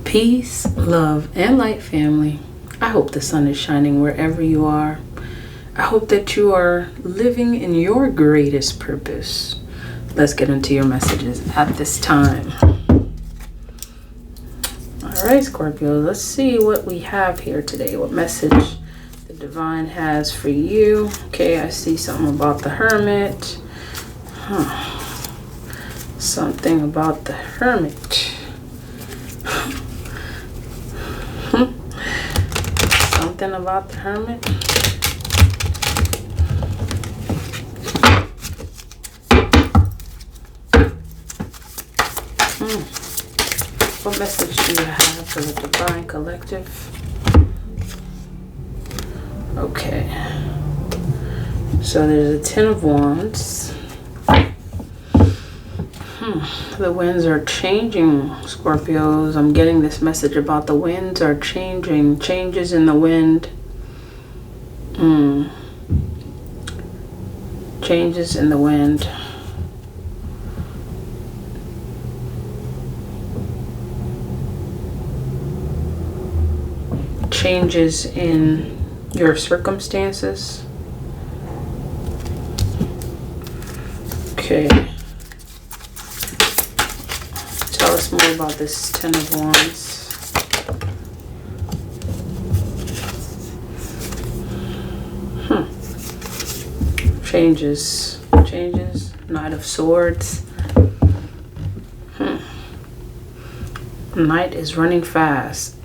Peace, love, and light, family. I hope the sun is shining wherever you are. I hope that you are living in your greatest purpose. Let's get into your messages at this time. All right, Scorpio, let's see what we have here today. What message the divine has for you. Okay, I see something about the hermit. Something about the hermit. Something about the hermit. What message do you have for the divine collective? Okay. So there's a 10 of Wands. The winds are changing, Scorpios. I'm getting this message about the winds are changing. Changes in the wind. Changes in the wind. Changes in your circumstances. Okay. Tell us more about this 10 of Wands. Changes. Knight of Swords. Knight is running fast.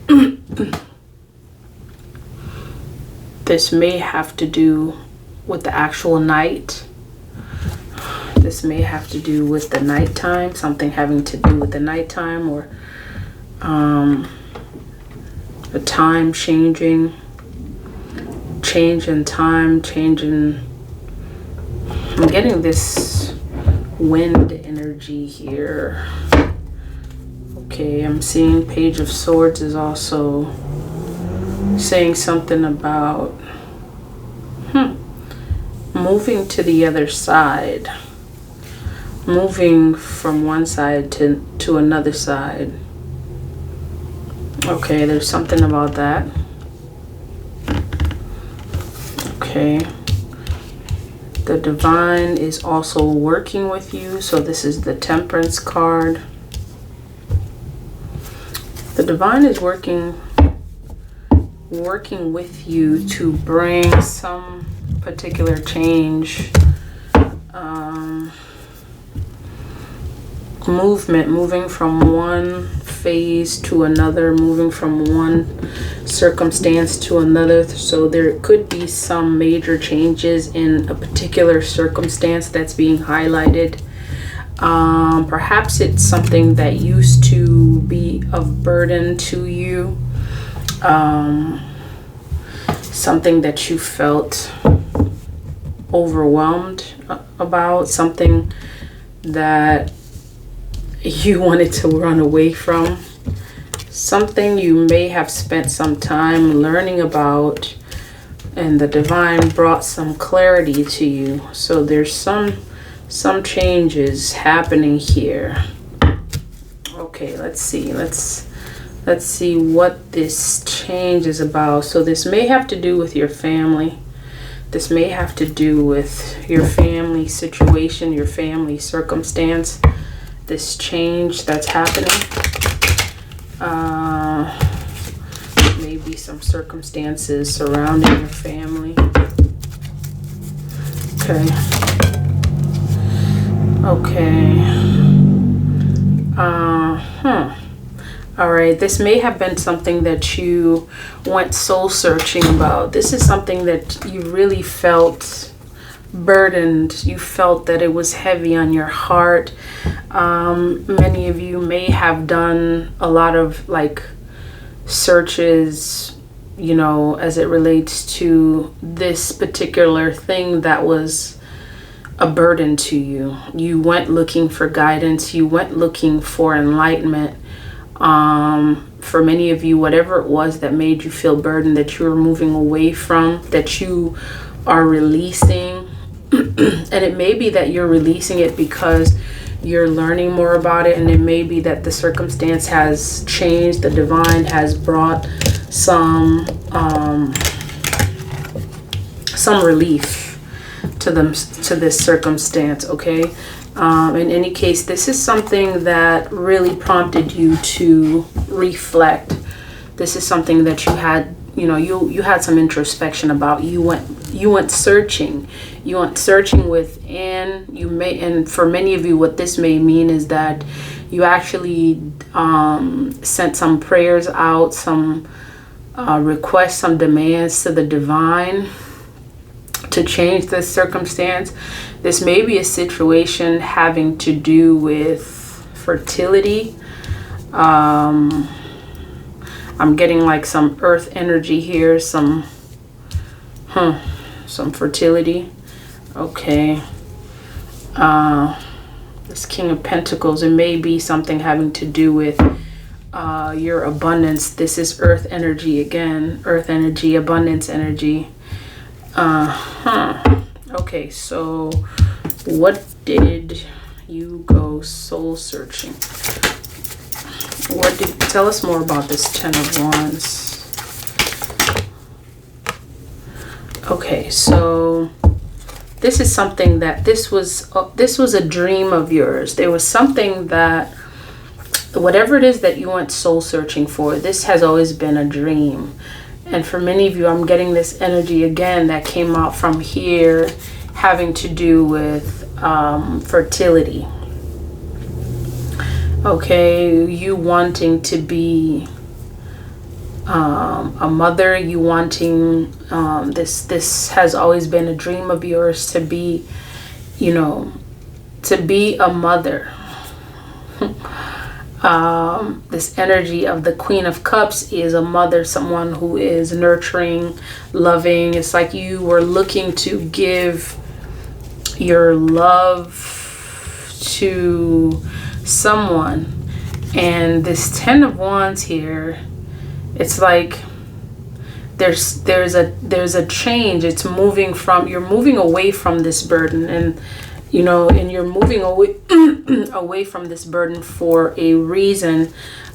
This may have to do with the actual night. This may have to do with the nighttime, something having to do with the nighttime, or the time changing, change in time, I'm getting this wind energy here. Okay, I'm seeing Page of Swords is also saying something about moving to the other side. Moving from one side to another side. Okay, there's something about that. Okay. The divine is also working with you. So this is the Temperance card. The divine is working with you to bring some particular change. Moving from one phase to another, moving from one circumstance to another. So there could be some major changes in a particular circumstance that's being highlighted. Perhaps it's something that used to be of burden to you. Something that you felt overwhelmed about, something that you wanted to run away from, something you may have spent some time learning about, and the divine brought some clarity to you. So there's some changes happening here. Okay, let's see what this change is about. So this may have to do with your family. This may have to do with your family situation, your family circumstance. This change that's happening. Maybe some circumstances surrounding your family. Okay. All right, this may have been something that you went soul searching about. This is something that you really felt burdened. You felt that it was heavy on your heart. Many of you may have done a lot of searches, as it relates to this particular thing that was a burden to you. You went looking for guidance. You went looking for enlightenment. For many of you, whatever it was that made you feel burdened, that you were moving away from, that you are releasing. And it may be that you're releasing it because you're learning more about it, and it may be that the circumstance has changed. The divine has brought some relief to this circumstance. Okay. In any case, this is something that really prompted you to reflect. This is something that you had, you had some introspection about. You went searching. You went searching within. And for many of you, what this may mean is that you actually sent some prayers out, some requests, some demands to the divine to change this circumstance. This may be a situation having to do with fertility. I'm getting like some earth energy here, some fertility. Okay. This King of Pentacles, it may be something having to do with your abundance. This is earth energy again, earth energy, abundance energy. Okay, so what did you go soul searching? Tell us more about this Ten of Wands. Okay, so this is something that this was a dream of yours. There was something that, whatever it is that you went soul searching for, this has always been a dream. And for many of you, I'm getting this energy again that came out from here having to do with fertility. Okay, you wanting to be a mother, you wanting, this has always been a dream of yours to be, to be a mother. This energy of the Queen of Cups is a mother, someone who is nurturing, loving. It's like you were looking to give your love to someone. And this Ten of Wands here, it's like there's a change. It's moving from, you're moving away from this burden, and you're moving away from this burden for a reason.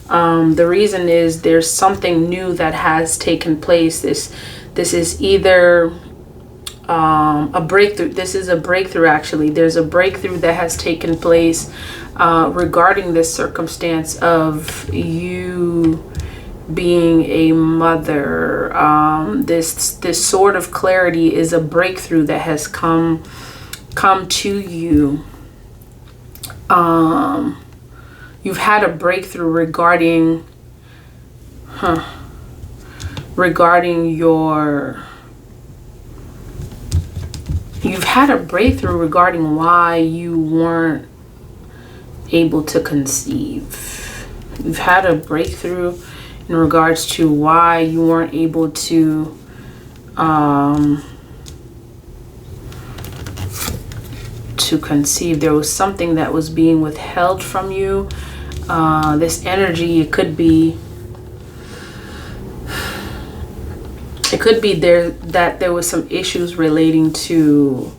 The reason is there's something new that has taken place. This is either a breakthrough. This is a breakthrough, actually. There's a breakthrough that has taken place regarding this circumstance of you being a mother. This sort of clarity is a breakthrough that has come to you. You've had a breakthrough regarding you've had a breakthrough regarding why you weren't able to conceive. You've had a breakthrough in regards to why you weren't able to conceive. There was something that was being withheld from you. This energy, it could be there was some issues relating to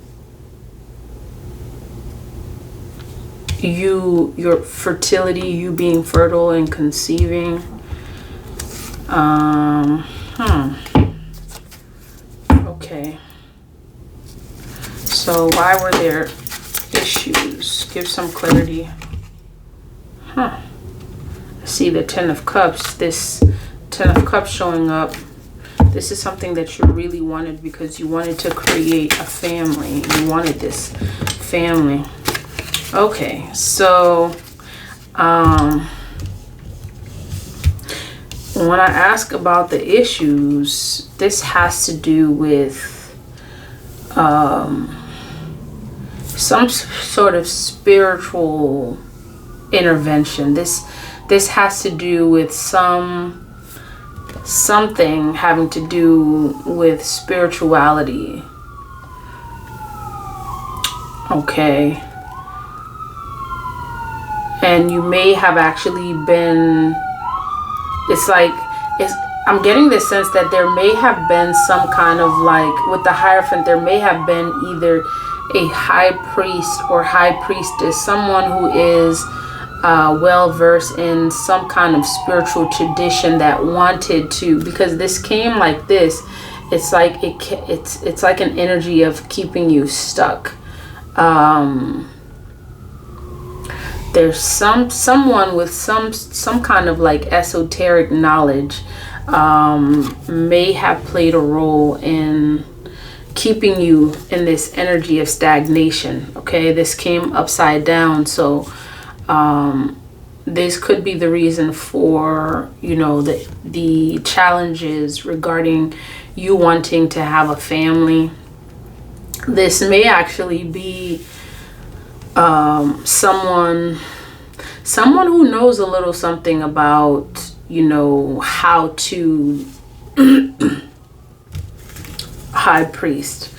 your fertility, you being fertile and conceiving. Okay. So why were there issues? Give some clarity. I see the Ten of Cups. This Ten of Cups showing up. This is something that you really wanted because you wanted to create a family. You wanted this family. Okay, so when I ask about the issues, this has to do with some sort of spiritual intervention. This has to do with something having to do with spirituality. Okay. And you may have actually been, I'm getting this sense that there may have been some kind of, like, with the Hierophant, there may have been either a high priest or high priestess, someone who is well versed in some kind of spiritual tradition that wanted to, because this came like this. It's like it's like an energy of keeping you stuck. There's someone with some kind of like esoteric knowledge may have played a role in keeping you in this energy of stagnation. Okay, this came upside down, so this could be the reason for, you know, the challenges regarding you wanting to have a family. This may actually be someone who knows a little something about, you know, how to high priest.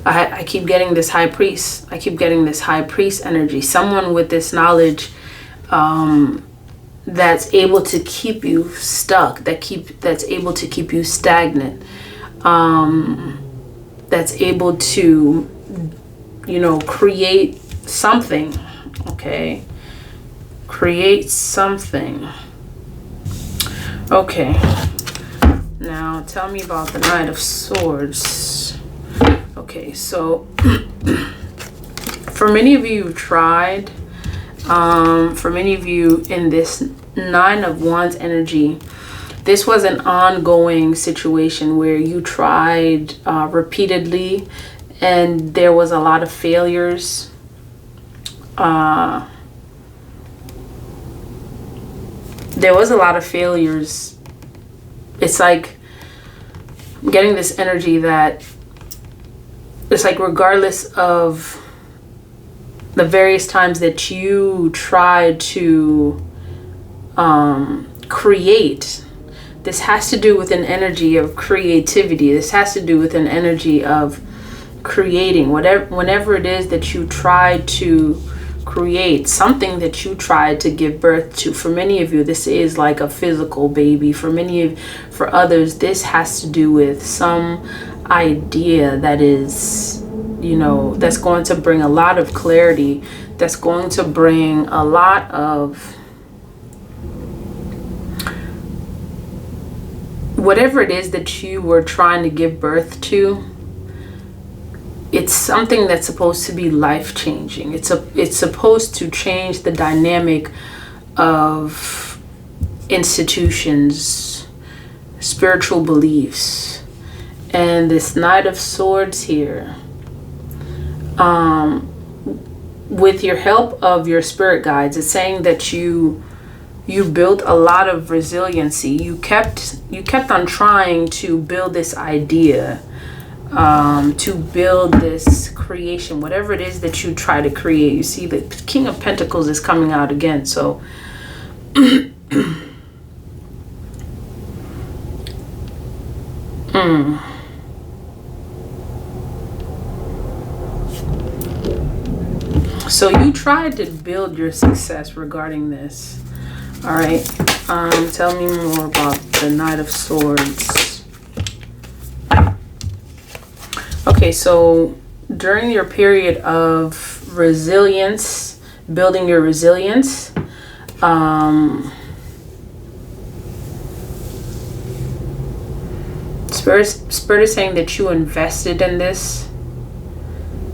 I keep getting this high priest. I keep getting this high priest energy. Someone with this knowledge that's able to keep you stuck, that's able to keep you stagnant, that's able to, you know, create something. Okay, create something. Okay, now tell me about the Knight of Swords. Okay, so for many of you, you've tried. For many of you in this Nine of Wands energy, this was an ongoing situation where you tried repeatedly, and there was a lot of failures. There was a lot of failures. It's like I'm getting this energy that it's like regardless of the various times that you try to create, this has to do with an energy of creativity. This has to do with an energy of creating whenever it is that you try to create something, that you try to give birth to. For many of you, this is like a physical baby. For others, this has to do with some idea that is, you know, that's going to bring a lot of clarity, that's going to bring a lot of whatever it is that you were trying to give birth to. It's something that's supposed to be life-changing. It's supposed to change the dynamic of institutions, spiritual beliefs. And this Knight of Swords here, with your help of your spirit guides, it's saying that you built a lot of resiliency. You kept on trying to build this idea, to build this creation, whatever it is that you try to create. You see the King of Pentacles is coming out again. So so you tried to build your success regarding this. All right, tell me more about the Knight of Swords. Okay, so during your period of resilience, building your resilience, Spirit is saying that you invested in this,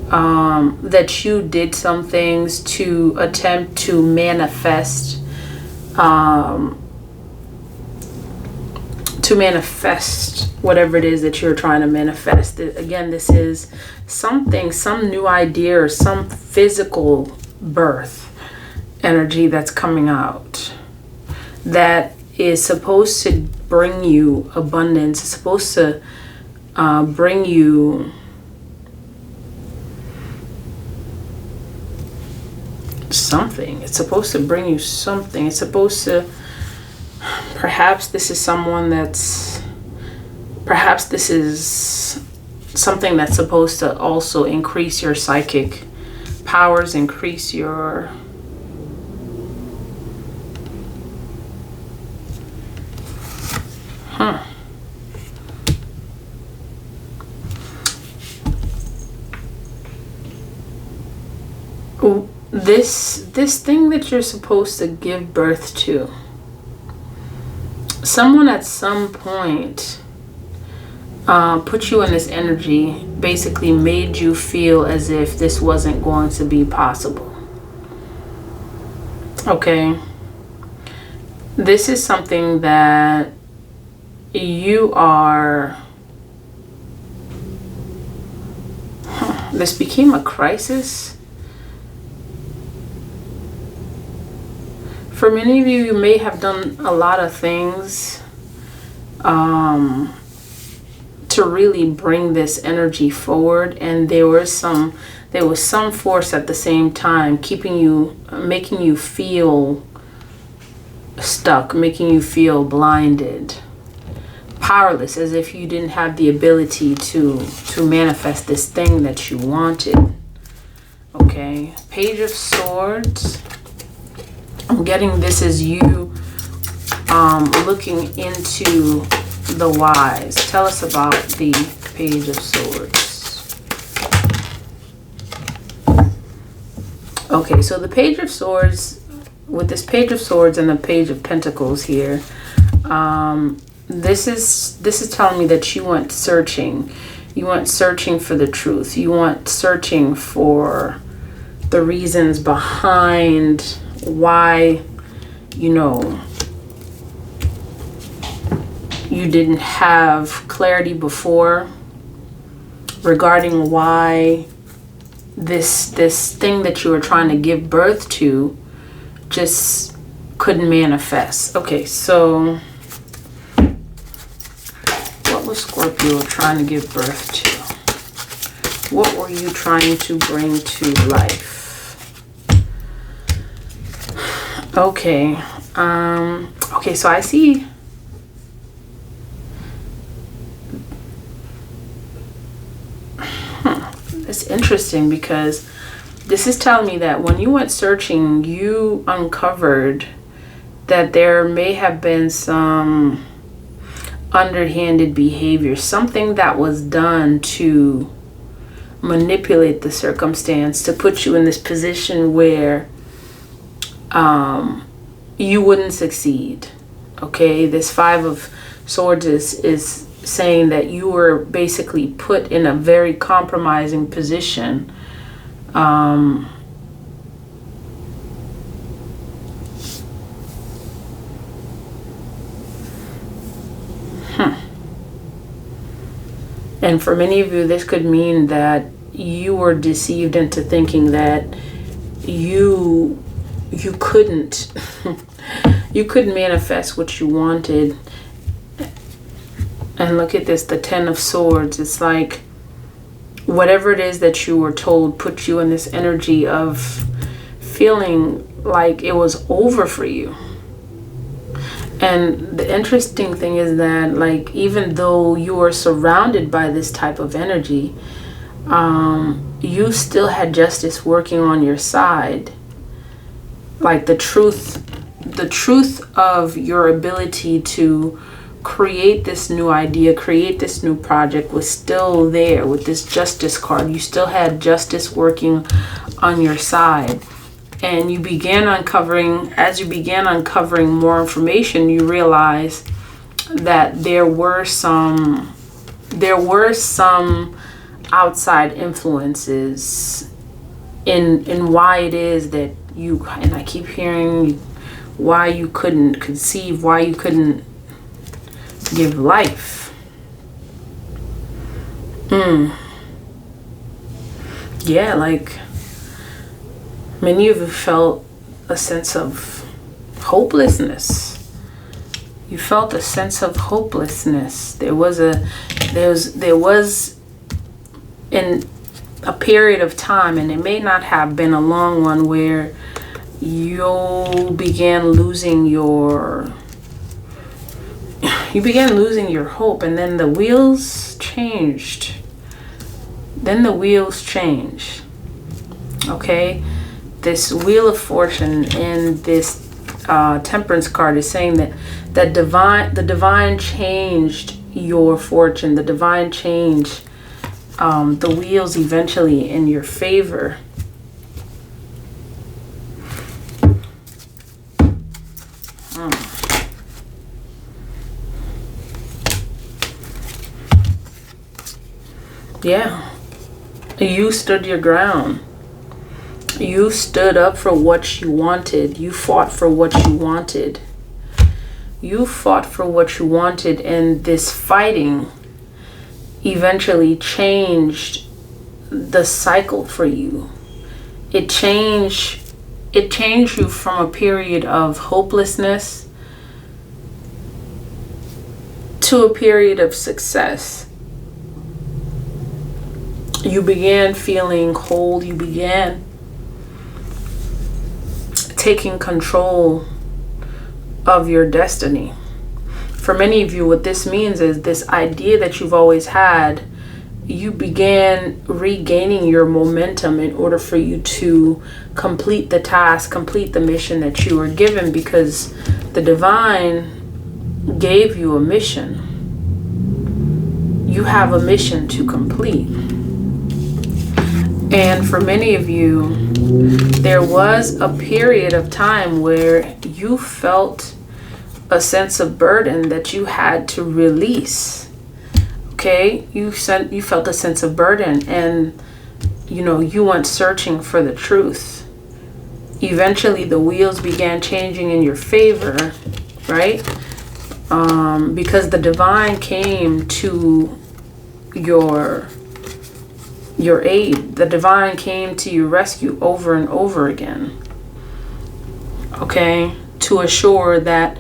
that you did some things to attempt to manifest, whatever it is that you're trying to manifest. Again, this is something, some new idea or some physical birth energy that's coming out that is supposed to bring you abundance. It's supposed to bring you something. It's supposed to bring you something. It's supposed to, perhaps this is someone that's, perhaps this is something that's supposed to also increase your psychic powers, increase your this thing that you're supposed to give birth to, someone at some point put you in this energy, basically made you feel as if this wasn't going to be possible. Okay? This is something that you are... This became a crisis. For many of you, you may have done a lot of things to really bring this energy forward, and there was some force at the same time keeping you, making you feel stuck, making you feel blinded, powerless, as if you didn't have the ability to manifest this thing that you wanted. Okay, Page of Swords. I'm getting this as you looking into the wise. Tell us about the Page of Swords. Okay, so the Page of Swords, with this Page of Swords and the Page of Pentacles here, this is telling me that you went searching. You went searching for the truth. You went searching for the reasons behind why, you know, you didn't have clarity before regarding why this thing that you were trying to give birth to just couldn't manifest. Okay, so what was Scorpio trying to give birth to? What were you trying to bring to life? Okay, okay, so I see it's interesting because this is telling me that when you went searching, you uncovered that there may have been some underhanded behavior, something that was done to manipulate the circumstance to put you in this position where you wouldn't succeed. Okay, this Five of Swords is saying that you were basically put in a very compromising position. And for many of you, this could mean that you were deceived into thinking that you couldn't you couldn't manifest what you wanted. And look at this, the Ten of Swords. It's like whatever it is that you were told put you in this energy of feeling like it was over for you. And the interesting thing is that, like, even though you are surrounded by this type of energy, you still had justice working on your side. Like the truth of your ability to create this new idea, create this new project was still there with this Justice card. You still had justice working on your side. And you began uncovering, as you began uncovering more information, you realized that there were some outside influences in why it is that you, and I keep hearing why you couldn't conceive, why you couldn't give life. Yeah, like many of you felt a sense of hopelessness. You felt a sense of hopelessness. There was in a period of time, and it may not have been a long one, where you began losing your hope, and then the wheels changed. Okay, this Wheel of Fortune and this Temperance card is saying that the divine changed your fortune. The divine changed the wheels eventually in your favor. Yeah. You stood your ground. You stood up for what you wanted. You fought for what you wanted. You fought for what you wanted, and this fighting eventually changed the cycle for you. It changed you from a period of hopelessness to a period of success. You began feeling whole. You began taking control of your destiny. For many of you, what this means is this idea that you've always had, you began regaining your momentum in order for you to complete the task, complete the mission that you were given, because the divine gave you a mission. You have a mission to complete. And for many of you, there was a period of time where you felt a sense of burden that you had to release. Okay? You felt a sense of burden, and you went searching for the truth. Eventually the wheels began changing in your favor, right? Because the divine came to your aid. The divine came to your rescue over and over again. Okay? To assure that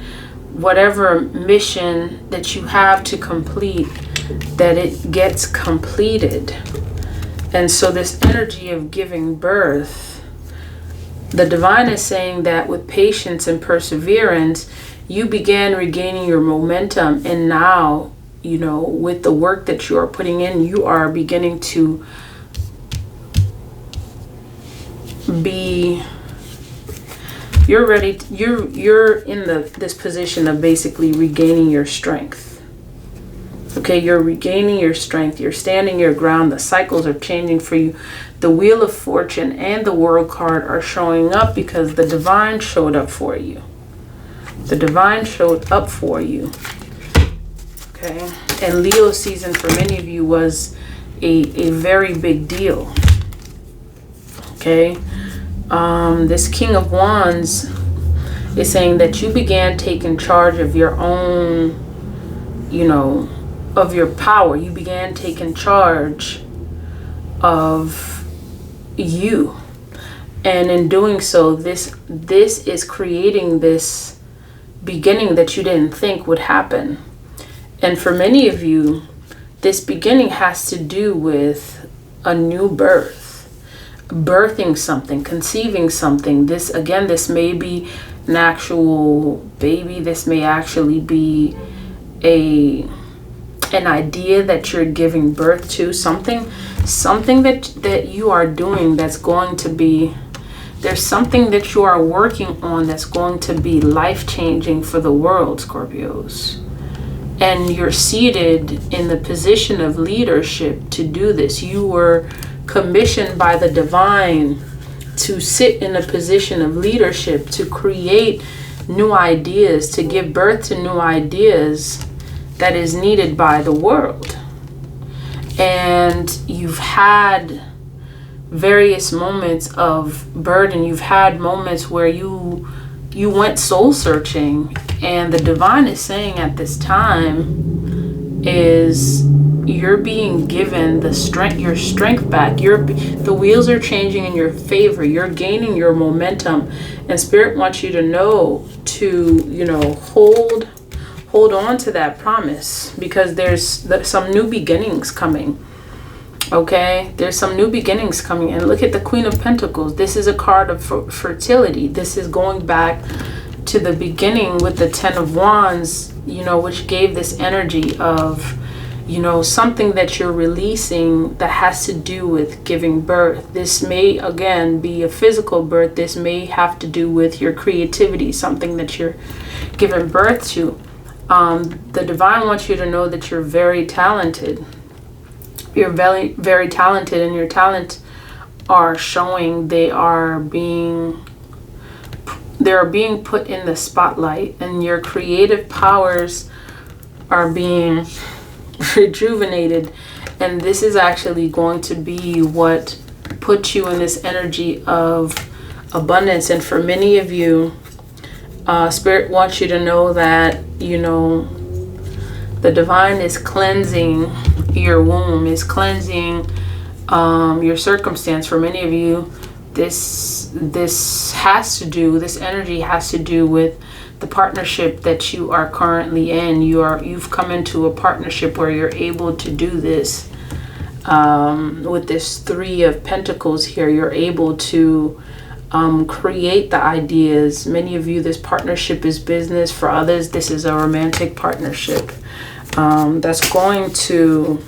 whatever mission that you have to complete, that it gets completed. And so this energy of giving birth, the divine is saying that with patience and perseverance, you began regaining your momentum, and now, with the work that you are putting in, you are beginning to you're ready. You're in this position of basically regaining your strength. Okay, you're regaining your strength. You're standing your ground. The cycles are changing for you. The Wheel of Fortune and the World card are showing up because the divine showed up for you. The divine showed up for you. Okay, and Leo season for many of you was a very big deal. Okay, this King of Wands is saying that you began taking charge of your own, of your power. You began taking charge of you, and in doing so, this is creating this beginning that you didn't think would happen. And for many of you, this beginning has to do with a new birth, birthing something, conceiving something. This may be an actual baby. This may actually be an idea that you're giving birth to, something that you are doing that's going to be, there's something that you are working on that's going to be life-changing for the world, Scorpios. And you're seated in the position of leadership to do this. You were commissioned by the divine to sit in a position of leadership, to create new ideas, to give birth to new ideas that is needed by the world. And you've had various moments of burden. You've had moments where you went soul searching, and the divine is saying at this time is you're being given your strength back. The wheels are changing in your favor. You're gaining your momentum, and Spirit wants you to know to hold on to that promise, because there's some new beginnings coming. Okay, there's some new beginnings coming. And look at the Queen of Pentacles. This is a card of fertility. This is going back to the beginning with the Ten of Wands, which gave this energy of, something that you're releasing that has to do with giving birth. This may, again, be a physical birth. This may have to do with your creativity, something that you're giving birth to. The divine wants you to know that you're very talented. You're very, very talented, and your talents are showing. They are being put in the spotlight, and your creative powers are being rejuvenated. And this is actually going to be what puts you in this energy of abundance. And for many of you, Spirit wants you to know that, you know, the divine is cleansing your womb, is cleansing your circumstance. For many of you, this energy has to do with the partnership that you are currently in. You've come into a partnership where you're able to do this. With this Three of Pentacles here, you're able to create the ideas. Many of you, this partnership is business. For others, this is a romantic partnership that's going to,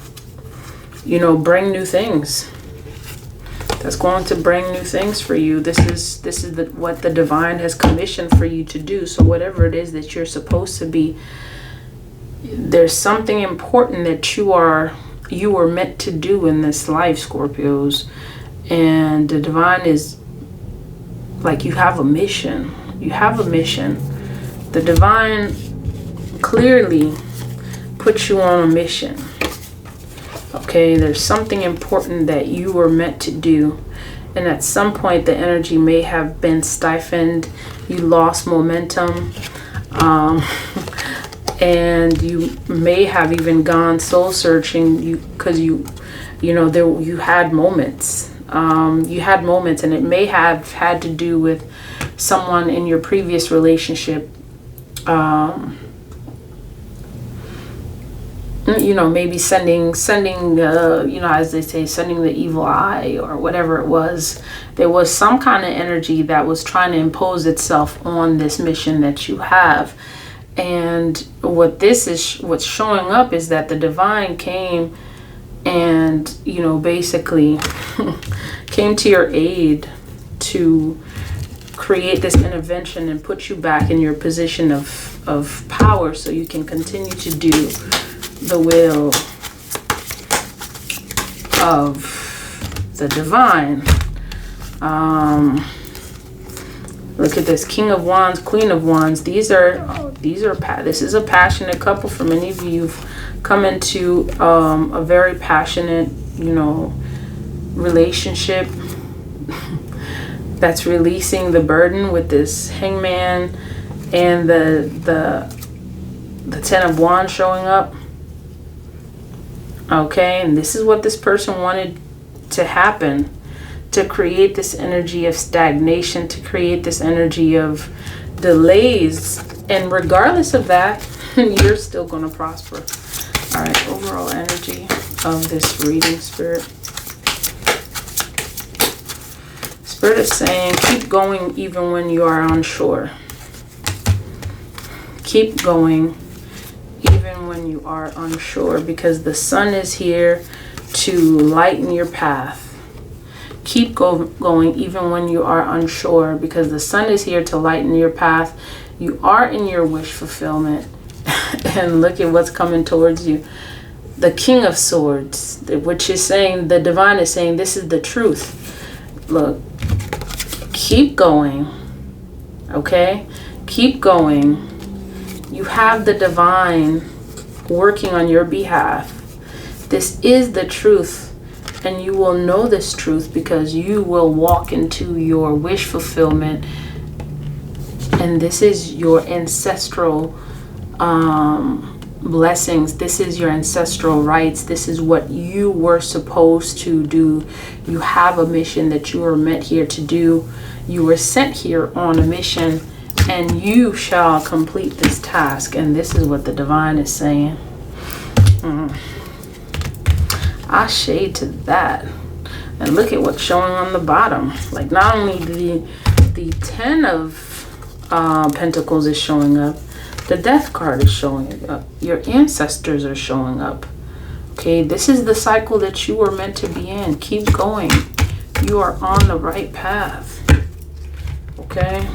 you know, bring new things. That's going to bring new things for you. This is what the divine has commissioned for you to do. So whatever it is that you're supposed to be, there's something important that you were meant to do in this life, Scorpios. And the divine is like, you have a mission. You have a mission. The divine clearly puts you on a mission. Okay, there's something important that you were meant to do. And at some point, the energy may have been stifled. You lost momentum. And you may have even gone soul searching because you had moments. You had moments, and it may have had to do with someone in your previous relationship. You know, maybe sending, as they say, sending the evil eye or whatever it was. There was some kind of energy that was trying to impose itself on this mission that you have. And what's showing up is that the divine came and, you know, basically came to your aid to create this intervention and put you back in your position of power so you can continue to do the will of the divine. Look at this, King of Wands, Queen of Wands. This is a passionate couple. For many of you, you've come into a very passionate, you know, relationship that's releasing the burden with this Hangman and the Ten of Wands showing up. Okay, and this is what this person wanted to happen, to create this energy of stagnation, to create this energy of delays. And regardless of that, you're still going to prosper. All right, overall energy of this reading, Spirit. Spirit is saying, keep going even when you are unsure. Keep going even when you are unsure, because the sun is here to lighten your path. Keep going even when you are unsure, because the sun is here to lighten your path. You are in your wish fulfillment. And look at what's coming towards you. The King of Swords, which is saying, the divine is saying, this is the truth. Look, keep going. Okay? Keep going. You have the divine working on your behalf. This is the truth. And you will know this truth because you will walk into your wish fulfillment. And this is your ancestral blessings. This is your ancestral rights. This is what you were supposed to do. You have a mission that you were meant here to do. You were sent here on a mission, and you shall complete this task. And this is what the divine is saying. I shade to that. And look at what's showing on the bottom. Like, not only the Ten of Pentacles is showing up, the Death card is showing up. Your ancestors are showing up. Okay, this is the cycle that you were meant to be in. Keep going. You are on the right path. Okay?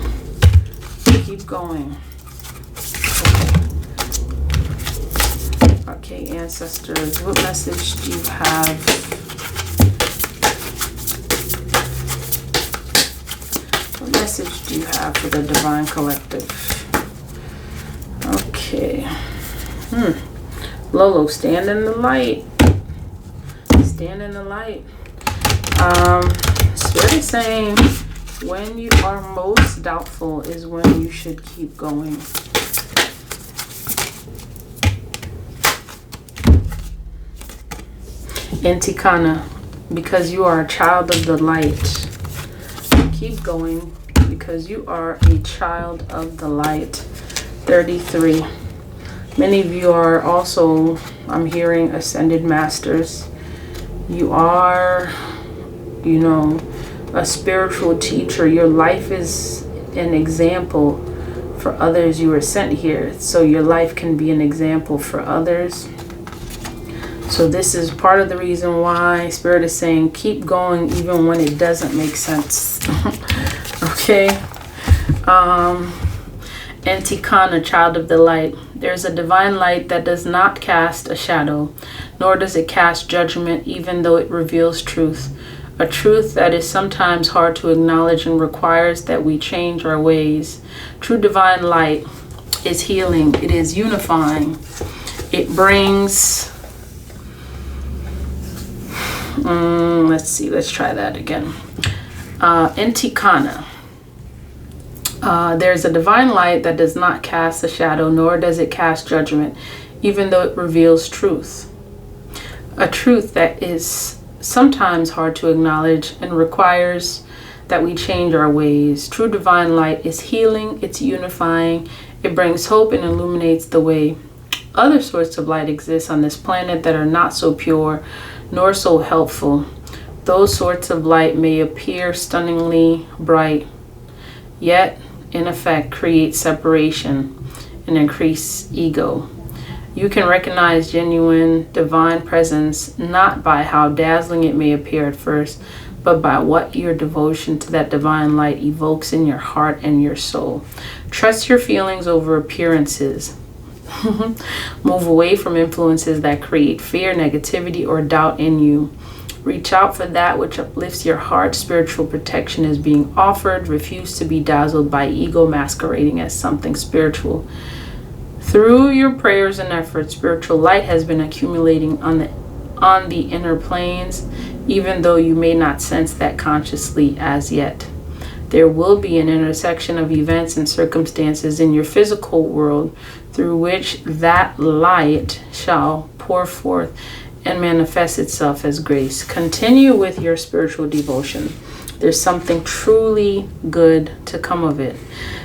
Keep going. Okay, ancestors, what message do you have? What message do you have for the Divine Collective? Okay. Lolo, stand in the light. Stand in the light. Spirit is saying when you are most doubtful is when you should keep going. Intikana, because you are a child of the light. Keep going because you are a child of the light. 33. Many of you are also, I'm hearing, ascended masters. You are, you know, a spiritual teacher. Your life is an example for others. You were sent here so your life can be an example for others. So this is part of the reason why Spirit is saying keep going even when it doesn't make sense. Okay. Antikana, child of the light. There's a divine light that does not cast a shadow, nor does it cast judgment, even though it reveals truth. A truth that is sometimes hard to acknowledge and requires that we change our ways. True divine light is healing. It is unifying. It brings... let's see. Let's try that again. Intikana. There's a divine light that does not cast a shadow, nor does it cast judgment, even though it reveals truth. A truth that is sometimes hard to acknowledge and requires that we change our ways. True divine light is healing, it's unifying, it brings hope and illuminates the way. Other sorts of light exist on this planet that are not so pure nor so helpful. Those sorts of light may appear stunningly bright, yet in effect create separation and increase ego. You can recognize genuine divine presence not by how dazzling it may appear at first, but by what your devotion to that divine light evokes in your heart and your soul. Trust your feelings over appearances. Move away from influences that create fear, negativity, or doubt in you. Reach out for that which uplifts your heart. Spiritual protection is being offered. Refuse to be dazzled by ego masquerading as something spiritual. Through your prayers and efforts, spiritual light has been accumulating on the inner planes, even though you may not sense that consciously as yet. There will be an intersection of events and circumstances in your physical world through which that light shall pour forth and manifest itself as grace. Continue with your spiritual devotion. There's something truly good to come of it.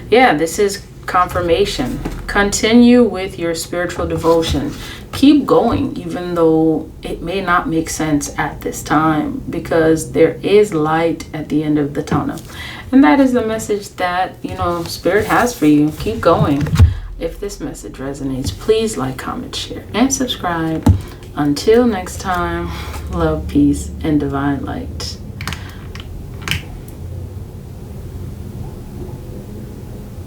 Yeah, this is confirmation. Continue with your spiritual devotion. Keep going, even though it may not make sense at this time, because there is light at the end of the tunnel. And that is the message that, Spirit has for you. Keep going. If this message resonates, please like, comment, share, and subscribe. Until next time, love, peace, and divine light.